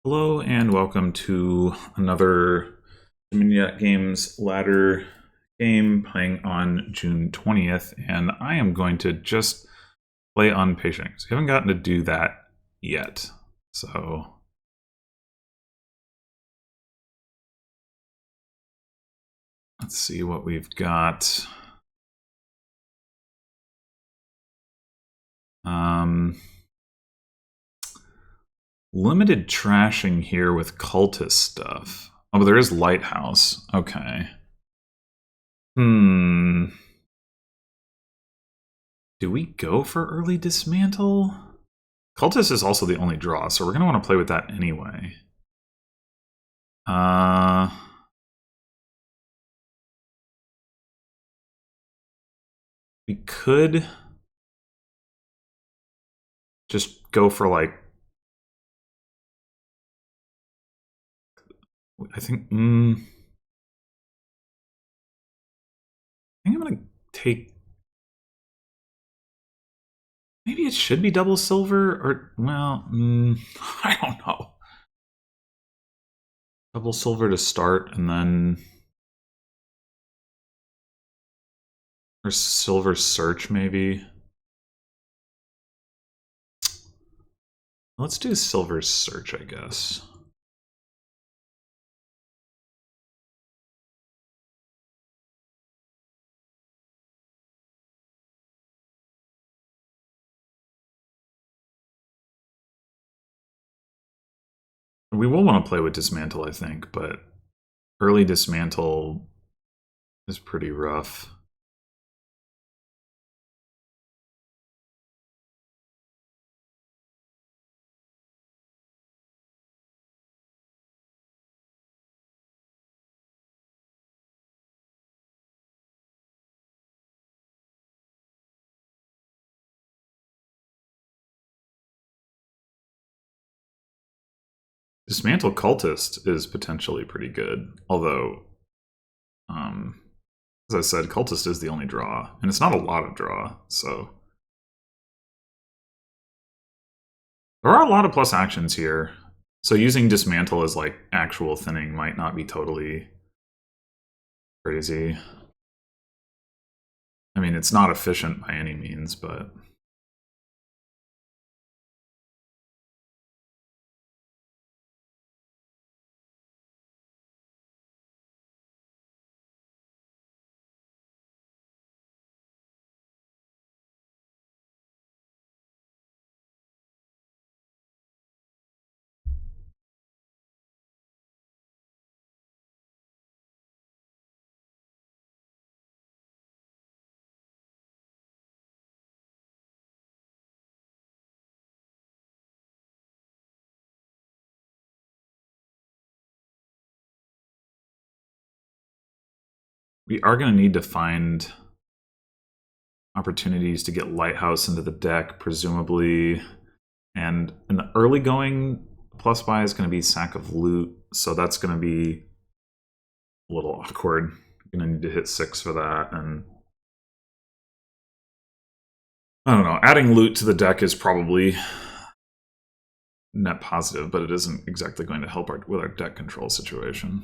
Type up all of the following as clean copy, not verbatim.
Hello and welcome to another dominion.games ladder game playing on June 20th, and I am going to just play on patience. We haven't gotten to do that yet, so let's see what we've got. Limited trashing here with cultist stuff. Oh, but there is Lighthouse. Okay. Do we go for early dismantle? Cultist is also the only draw, so we're going to want to play with that anyway. We could just go for like, I think I'm gonna take, maybe it should be double silver, or well, I don't know. Double silver to start, and then or silver search maybe. Let's do silver search, I guess. We will want to play with dismantle, I think, but early dismantle is pretty rough. Dismantle cultist is potentially pretty good, although as I said, cultist is the only draw, and it's not a lot of draw, so there are a lot of plus actions here. So using dismantle as like actual thinning might not be totally crazy. I mean, it's not efficient by any means, but we are going to need to find opportunities to get Lighthouse into the deck, presumably. And in the early going, plus buy is going to be Sack of Loot, so that's going to be a little awkward. You're going to need to hit 6 for that, and I don't know. Adding loot to the deck is probably net positive, but it isn't exactly going to help with our deck control situation.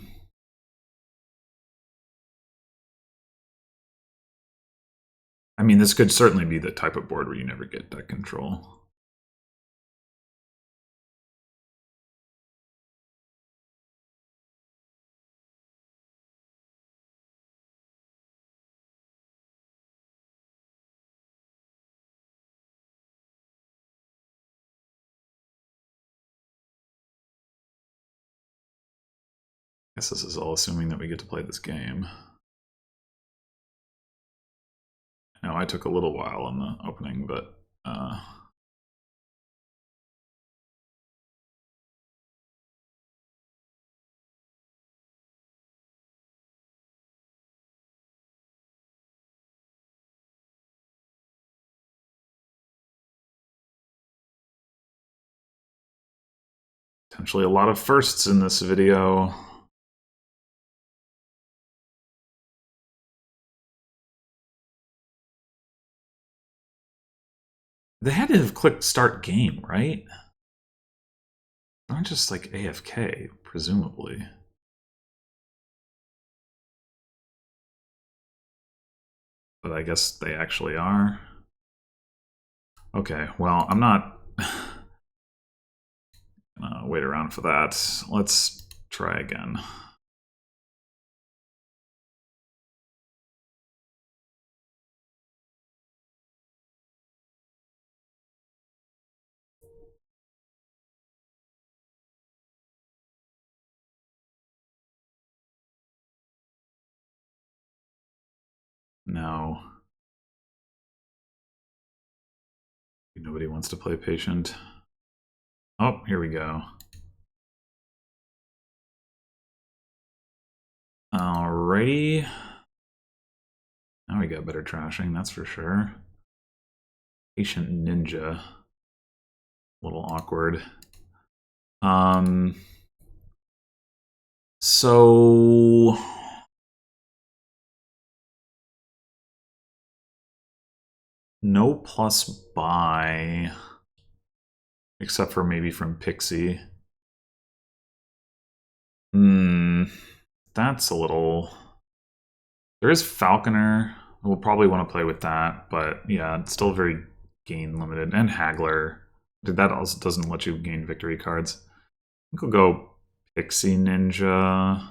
I mean, this could certainly be the type of board where you never get deck control. I guess this is all assuming that we get to play this game. Now, I took a little while in the opening, but potentially a lot of firsts in this video. They had to have clicked start game, right? Not just like AFK, presumably. But I guess they actually are. Okay, well, I'm not gonna wait around for that. Let's try again. No. Nobody wants to play patient. Oh, here we go. Alrighty. Now we got better trashing, that's for sure. Patient ninja. A little awkward. So no plus buy, except for maybe from Pixie. That's a little. There is Falconer. We'll probably want to play with that, but yeah, it's still very gain limited. And Haggler. That also doesn't let you gain victory cards. I think we'll go Pixie Ninja.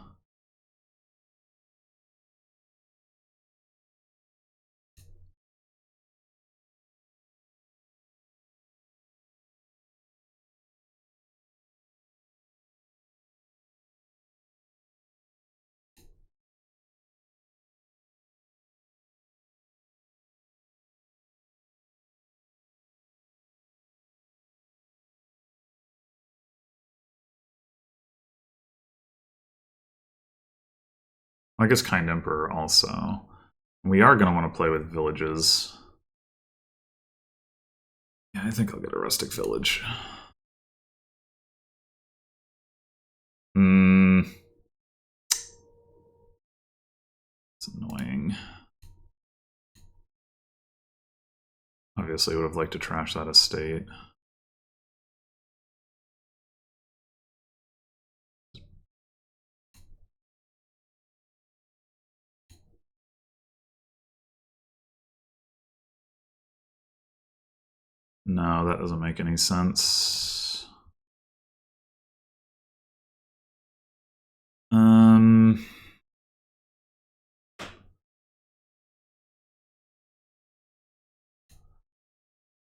I guess Kind Emperor also. We are going to want to play with villages. Yeah, I think I'll get a rustic village. It's annoying. Obviously, would have liked to trash that estate. No, that doesn't make any sense.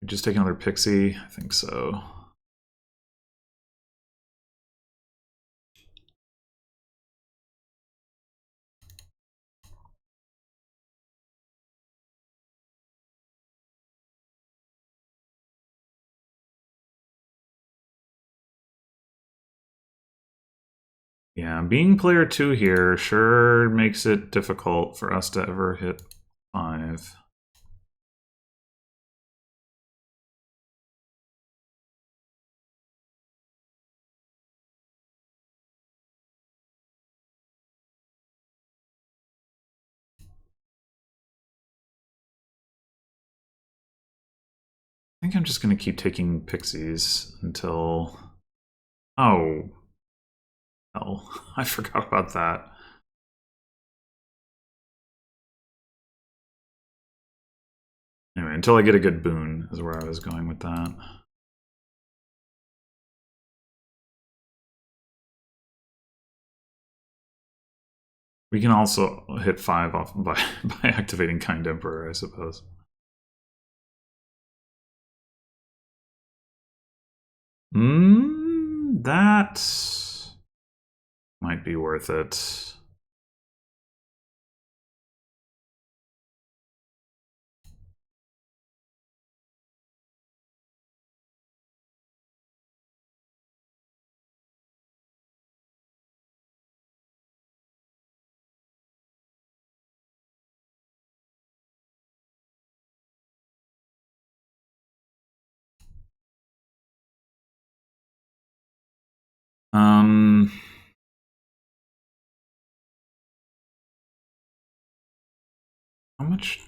Just take another Pixie? I think so. Yeah, being player 2 here sure makes it difficult for us to ever hit 5. I think I'm just going to keep taking Pixies until... Oh. Hell, I forgot about that. Anyway, until I get a good boon is where I was going with that. We can also hit 5 off by activating Kind Emperor, I suppose. That might be worth it. How much?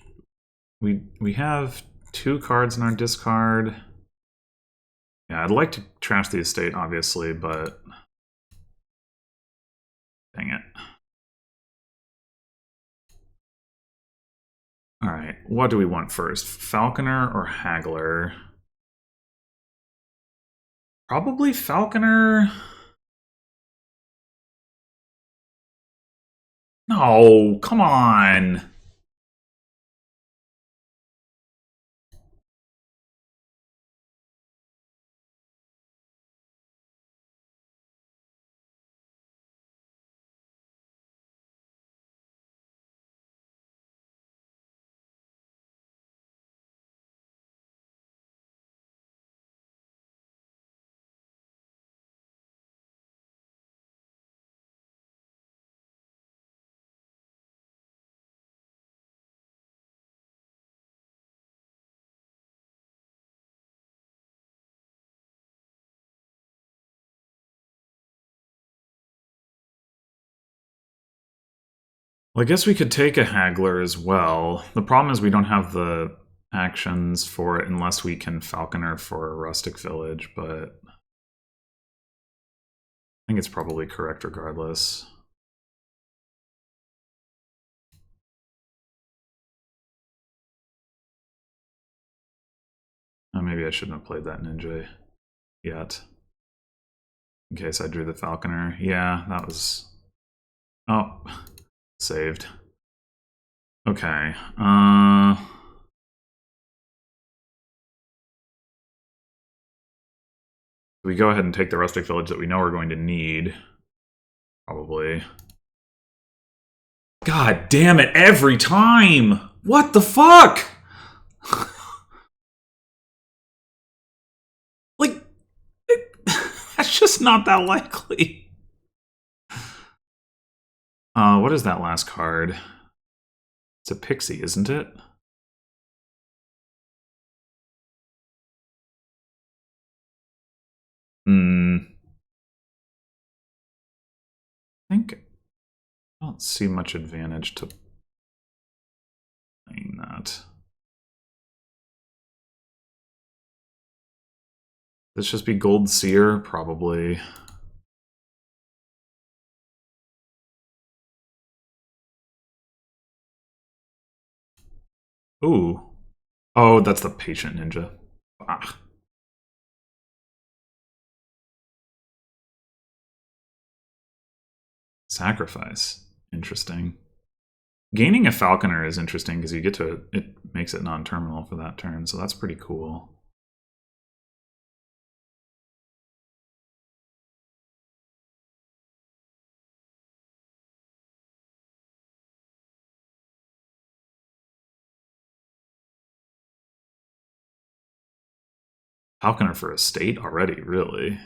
We have 2 cards in our discard. Yeah, I'd like to trash the estate, obviously, but dang it. All right, what do we want first? Falconer or Haggler? Probably Falconer. No, come on. Well, I guess we could take a Haggler as well. The problem is we don't have the actions for it unless we can Falconer for a rustic village, but I think it's probably correct regardless. Oh, maybe I shouldn't have played that ninja yet. In case I drew the Falconer. Yeah, that was... Oh, saved. Okay. We go ahead and take the rustic village that we know we're going to need. Probably. God damn it, every time! What the fuck? Like, that's just not that likely. What is that last card? It's a pixie, isn't it? I think I don't see much advantage to playing that. This just be Gold Seer? Probably. Ooh. Oh, that's the Patient Ninja. Ah. Sacrifice. Interesting. Gaining a Falconer is interesting because you get to... It makes it non-terminal for that turn, so that's pretty cool. Falconer for a state already, really?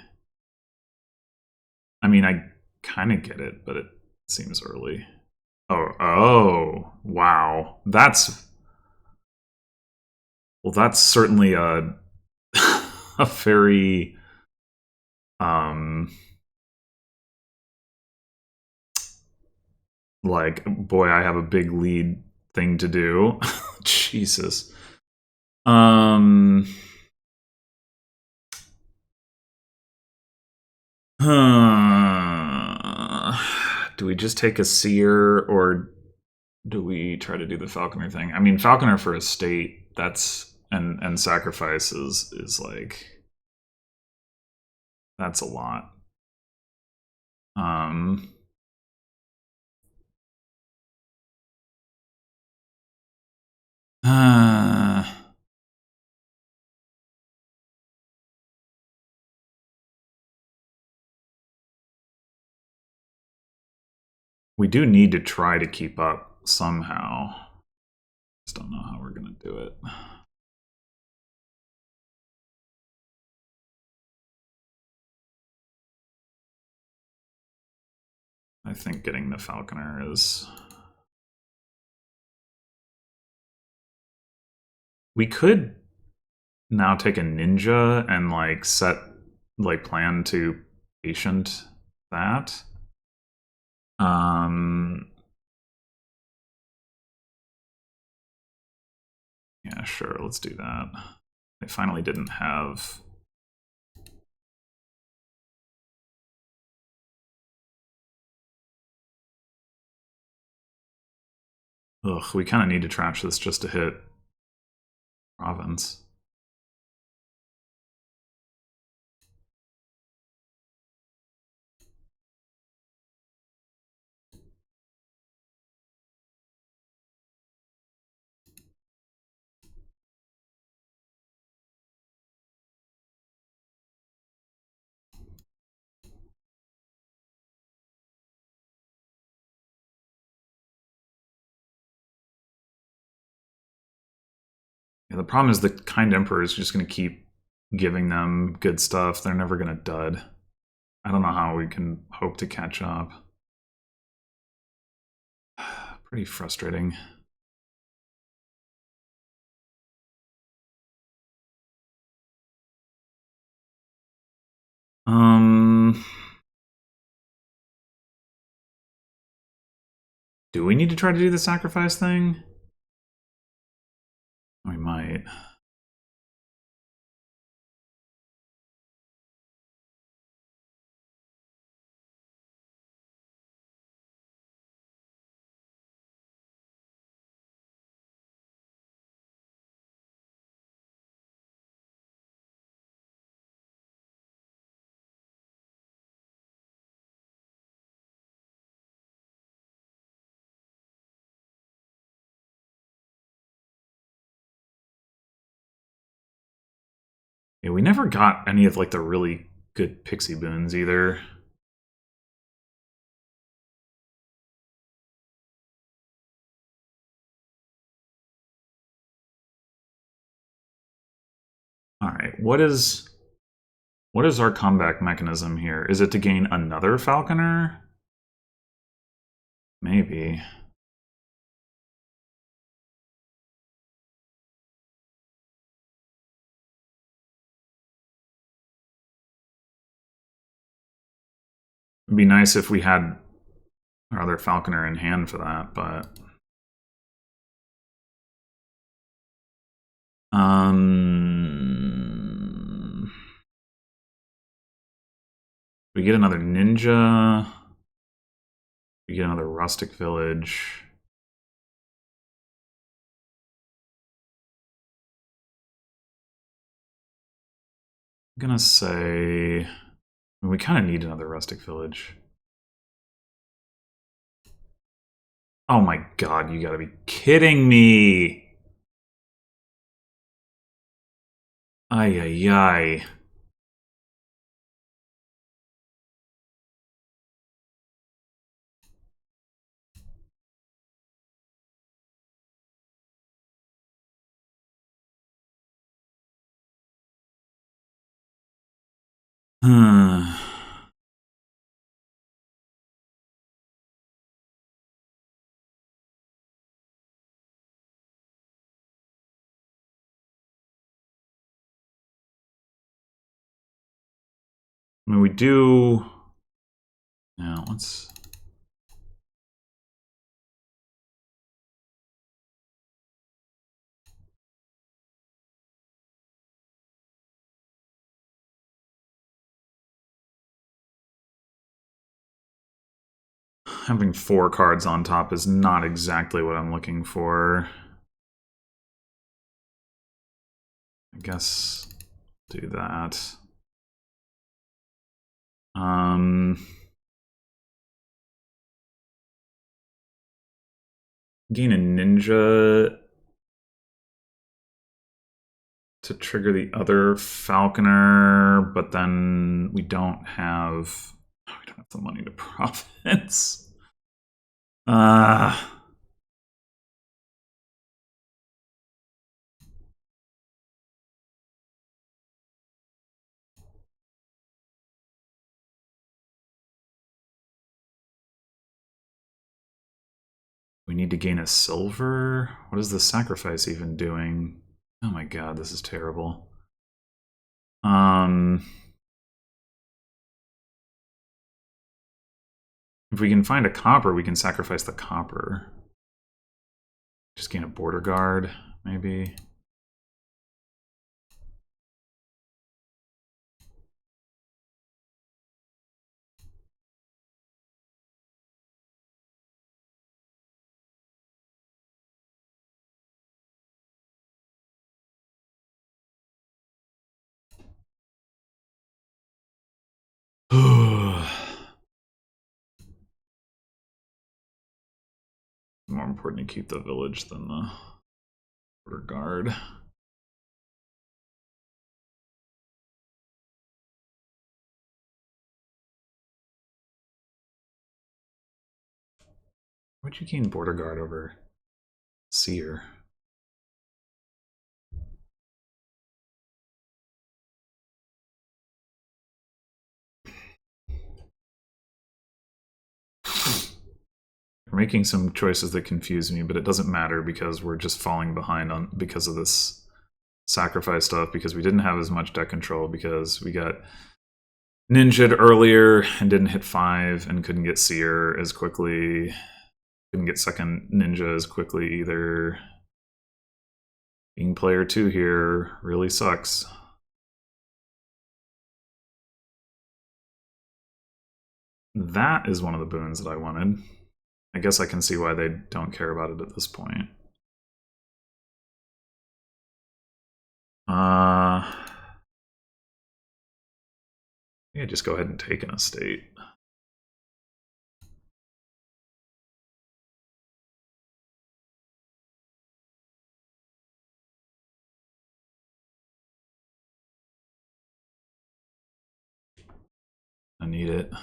I mean, I kind of get it, but it seems early. Oh, wow. That's certainly a a very like, boy, I have a big lead thing to do. Jesus. Do we just take a seer or do we try to do the Falconer thing? I mean, Falconer for a state, that's and sacrifice is like, that's a lot. We do need to try to keep up somehow. Just don't know how we're gonna do it. I think getting the Falconer is... We could now take a ninja and like plan to patient that. Yeah, sure, let's do that. I finally didn't have Ugh, we kind of need to trash this just to hit province. Yeah, the problem is the Kind Emperor is just going to keep giving them good stuff. They're never going to dud. I don't know how we can hope to catch up. Pretty frustrating. Do we need to try to do the sacrifice thing? We might. Yeah, we never got any of like the really good pixie boons either. All right, what is our comeback mechanism here? Is it to gain another falconer? Maybe. It'd be nice if we had our other falconer in hand for that, but we get another ninja. We get another rustic village. I'm gonna say we kind of need another rustic village. Oh my god, you gotta be kidding me! Ay ay ay. I mean, we do. Now, let's. Having 4 cards on top is not exactly what I'm looking for. I guess do that. Gain a ninja to trigger the other falconer, but then we don't have the money to province. We need to gain a silver? What is the sacrifice even doing? Oh my god, this is terrible. If we can find a copper, we can sacrifice the copper. Just gain a border guard, maybe. important to keep the village than the border guard. Why'd you gain border guard over seer? We're making some choices that confuse me, but it doesn't matter because we're just falling behind on because of this sacrifice stuff, because we didn't have as much deck control, because we got ninja'd earlier and didn't hit 5 and couldn't get seer as quickly. Couldn't get second ninja as quickly either. Being player 2 here really sucks. That is one of the boons that I wanted. I guess I can see why they don't care about it at this point. Yeah, just go ahead and take an estate. I need it.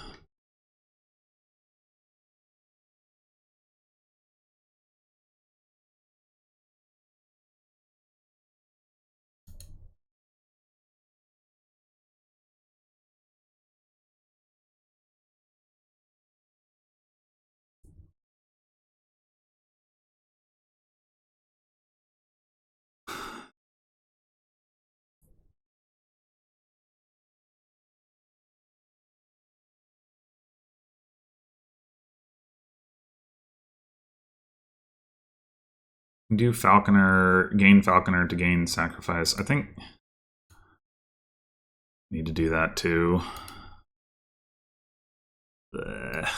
Do Falconer, gain Falconer to gain sacrifice. I think need to do that too. Ugh.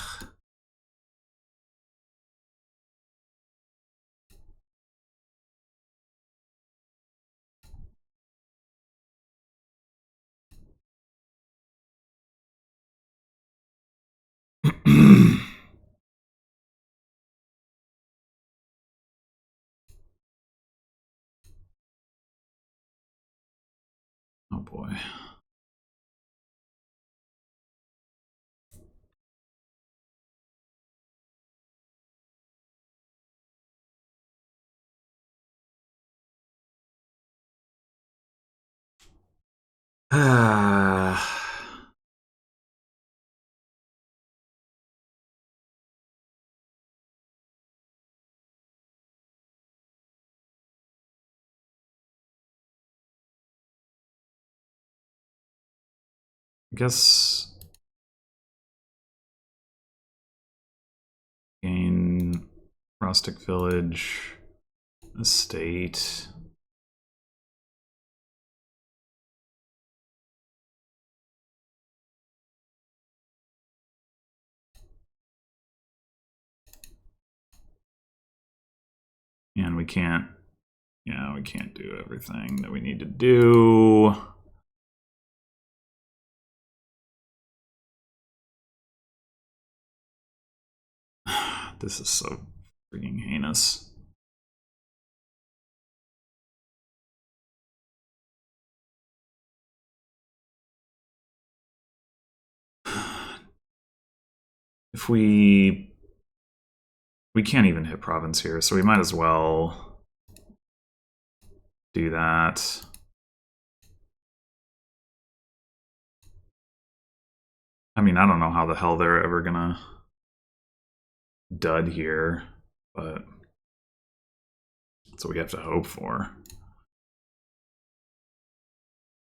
Oh boy. I guess gain rustic village, estate. And we can't, yeah, we can't do everything that we need to do. This is so freaking heinous. If we can't even hit province here, so we might as well do that. I mean, I don't know how the hell they're ever gonna dud here, but that's what we have to hope for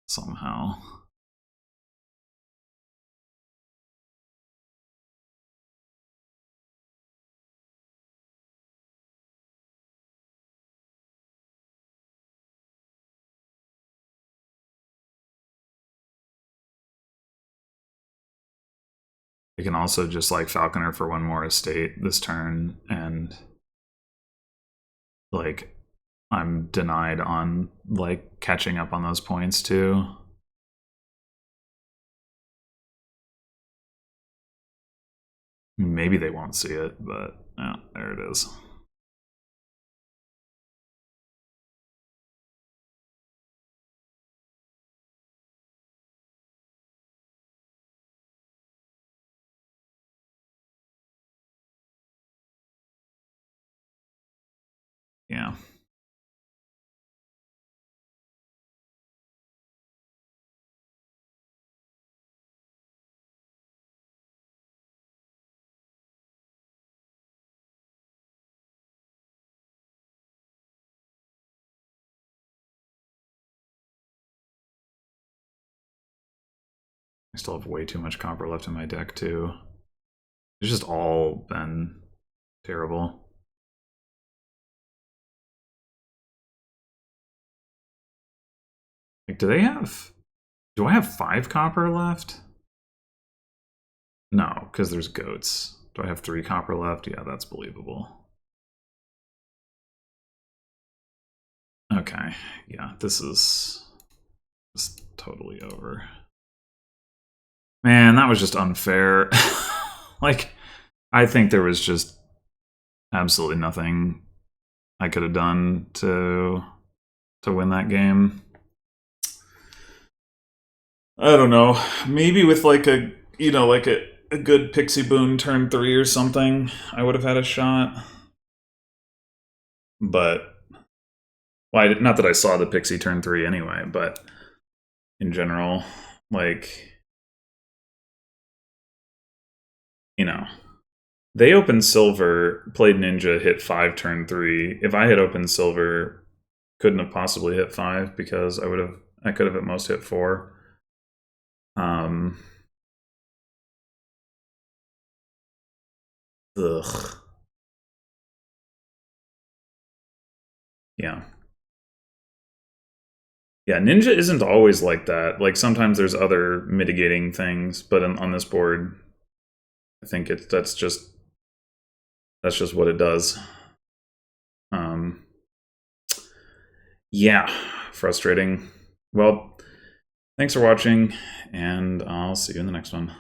somehow. We can also just like Falconer for one more estate this turn, and like I'm denied on like catching up on those points too. Maybe they won't see it, but yeah, there it is. I still have way too much copper left in my deck, too. It's just all been terrible. Like, do I have 5 copper left? No, because there's goats. Do I have 3 copper left? Yeah, that's believable. Okay, yeah, this is just totally over. Man, that was just unfair. Like, I think there was just absolutely nothing I could have done to win that game. I don't know. Maybe with like a a good Pixie Boon turn 3 or something, I would have had a shot. But well, not that I saw the Pixie turn 3 anyway, but in general, like, they opened silver, played ninja, hit 5 turn 3. If I had opened silver, couldn't have possibly hit 5 because I could have at most hit 4. Ugh. Yeah. Yeah, ninja isn't always like that. Like, sometimes there's other mitigating things, but on this board, I think that's just what it does. Yeah, frustrating. Well, thanks for watching, and I'll see you in the next one.